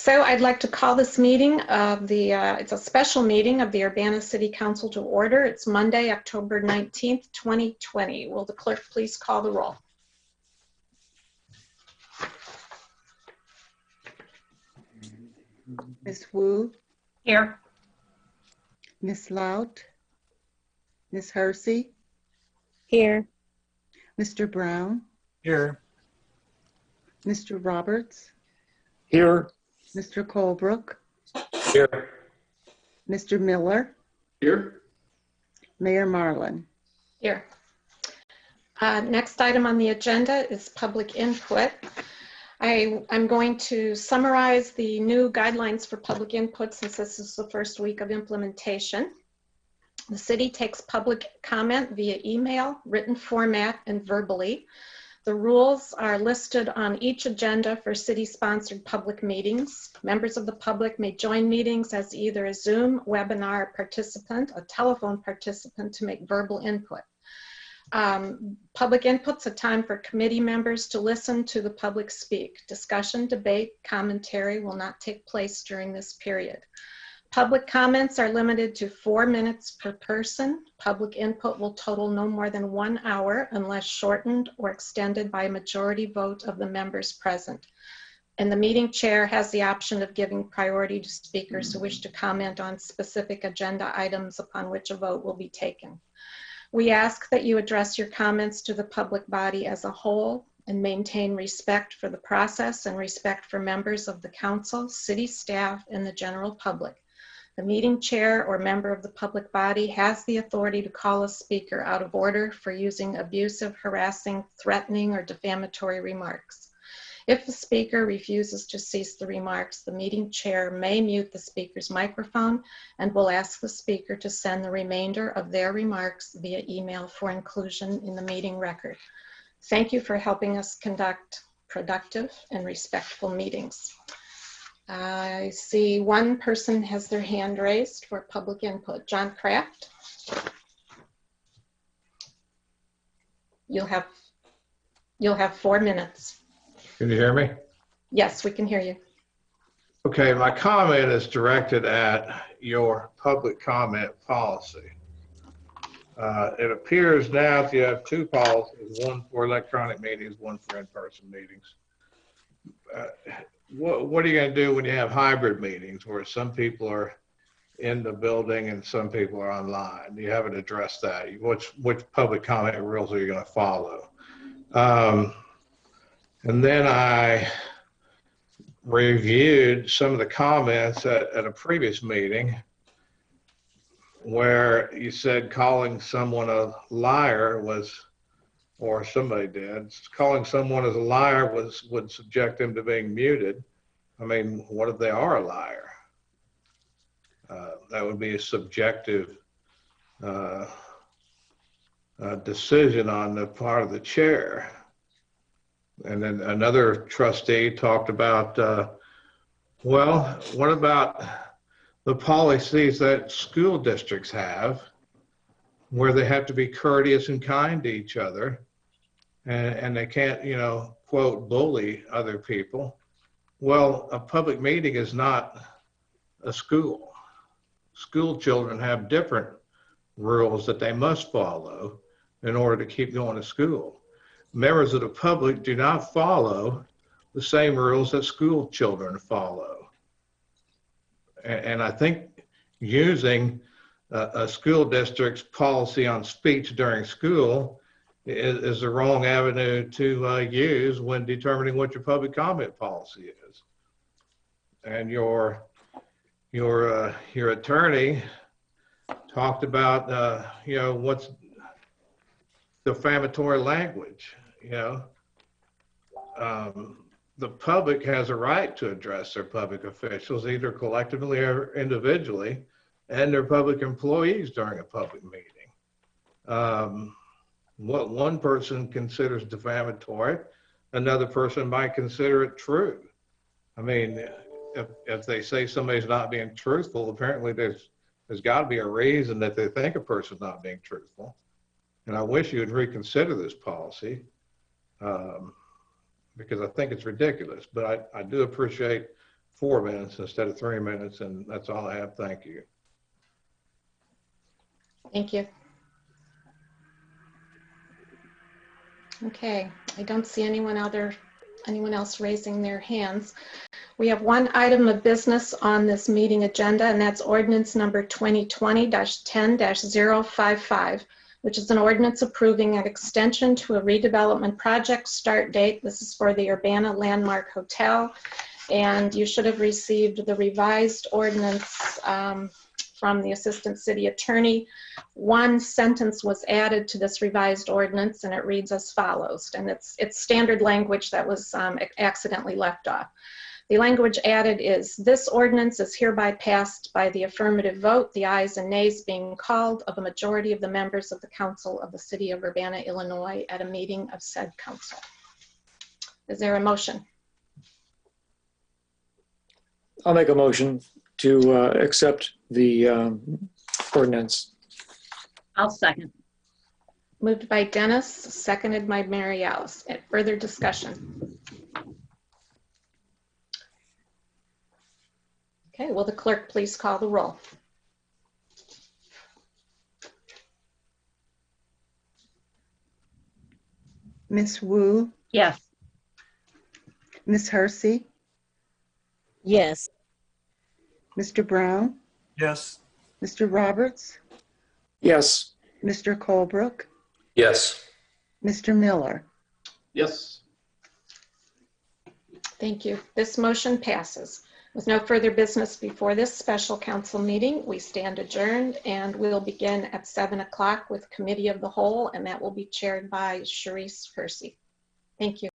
So I'd like to call this meeting of it's a special meeting of the Urbana City Council to order. It's Monday, October 19th, 2020. Will the clerk please call the roll? Ms. Wu, Here. Ms. Lout, Ms. Hersey, Here. Mr. Brown, Here. Mr. Roberts, Here. Mr. Colebrook, Here. Mr. Miller, Here. Mayor Marlin. Here. Next item on the agenda is public input. I'm going to summarize the new guidelines for public input since this is the first week of implementation. The city takes public comment via email, written format, and verbally. The rules are listed on each agenda for city-sponsored public meetings. Members of the public may join meetings as either a Zoom webinar participant, a telephone participant to make verbal input. Public input's a time for committee members to listen to the public speak. Discussion, debate, commentary will not take place during this period. Public comments are limited to 4 minutes per person. Public input will total no more than 1 hour unless shortened or extended by a majority vote of the members present. And the meeting chair has the option of giving priority to speakers who wish to comment on specific agenda items upon which a vote will be taken. We ask that you address your comments to the public body as a whole and maintain respect for the process and respect for members of the council, city staff, and the general public. The meeting chair or member of the public body has the authority to call a speaker out of order for using abusive, harassing, threatening, or defamatory remarks. If the speaker refuses to cease the remarks, the meeting chair may mute the speaker's microphone and will ask the speaker to send the remainder of their remarks via email for inclusion in the meeting record. Thank you for helping us conduct productive and respectful meetings. I see one person has their hand raised for public input. John Kraft. You'll have 4 minutes. Can you hear me? Yes, we can hear you. Okay, my comment is directed at your public comment policy. It appears now that you have 2 policies, one for electronic meetings, one for in-person meetings. What are you going to do when you have hybrid meetings where some people are in the building and some people are online? You haven't addressed that. Which public comment rules are you going to follow? And then I reviewed some of the comments at a previous meeting where you said calling someone a liar was, or somebody did, calling someone as a liar would subject them to being muted. I mean, what if they are a liar? That would be a subjective decision on the part of the chair. And then another trustee talked about, well, what about the policies that school districts have where they have to be courteous and kind to each other and they can't, quote, bully other people? Well, a public meeting is not a school. School children have different rules that they must follow in order to keep going to school. Members of the public do not follow the same rules that school children follow. And I think using a school district's policy on speech during school is the wrong avenue to use when determining what your public comment policy is. And your attorney talked about what's defamatory language. The public has a right to address their public officials, either collectively or individually, and their public employees during a public meeting. What one person considers defamatory, another person might consider it true. I mean, if they say somebody's not being truthful, apparently there's got to be a reason that they think a person's not being truthful. And I wish you would reconsider this policy because I think it's ridiculous. But I do appreciate 4 minutes instead of 3 minutes, and that's all I have. Thank you. Thank you. Okay, I don't see anyone else raising their hands. We have one item of business on this meeting agenda, and that's ordinance number 2020-10-055, which is an ordinance approving an extension to a redevelopment project start date. This is for the Urbana Landmark Hotel, and you should have received the revised ordinance from the Assistant City Attorney. One sentence was added to this revised ordinance, and it reads as follows, and it's standard language that was accidentally left off. The language added is, this ordinance is hereby passed by the affirmative vote, the ayes and nays being called, of a majority of the members of the Council of the City of Urbana, Illinois, at a meeting of said council. Is there a motion? I'll make a motion to accept the ordinance. I'll second. Moved by Dennis, seconded by Mary Alice. Further discussion? Okay, will the clerk please call the roll? Ms. Wu, Yes. Ms. Hersey, Yes. Mr. Brown, Yes. Mr. Roberts, Yes. Mr. Colebrook, Yes. Mr. Miller. Yes. Thank you. This motion passes. With no further business before this special council meeting, we stand adjourned, and we'll begin at 7 o'clock with Committee of the Whole, and that will be chaired by Sharice Hersey. Thank you.